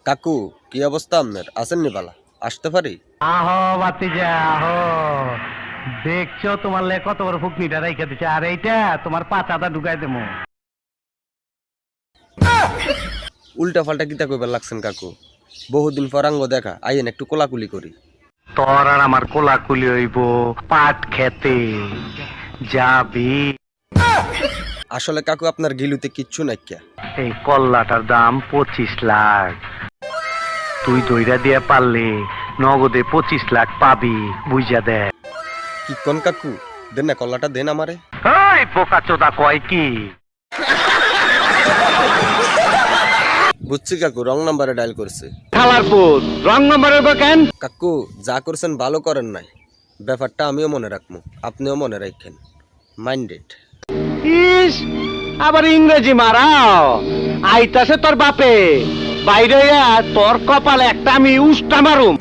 কাকু কি অবস্থা আপনার? আসেননি বালা? আসতে পারি? আহো বাতিজা আহো, দেখছো তোমার লে কত বড় ফুকনিটা রাইখা দিচ্ছে, আর এইটা তোমার পাতাটা ঢুকাই দেবো। উল্টা পাল্টা কিতা কইবার লাগছেন কাকু? বহুদিন পর আঙ্গ দেখা, আইয়েন একটু কোলাকুলি করি। তোর আর আমার কোলাকুলি হইব পাট খেতে যাবি। আসলে কাকু আপনার গিলুতে কিচ্ছু নাইকিয়া। এই কল্লাটার দাম 25 লাখ, তুই দইরা দিয়া পারলে নগদে 25 লাখ পাবি, বুঝা দে। কি কোন কাকু? দেন না কল্লাটা দেন আমারে। ওই বোকা চোদা কয় কি? বুঝছি কাকু, রং নাম্বারে ডায়াল করছে। খালার পুত রং নম্বরের কেন? কাকু যা করছেন ভালো করেন নাই, ব্যাপারটা আমিও মনে রাখবো, আপনিও মনে রাখেন। মাইন্ডেড। ইস, আবার ইংরেজি মারাও। আইতাছে তোর বাপে, বাইরে তোর কপালে একটা আমি উষ্টা মারুম।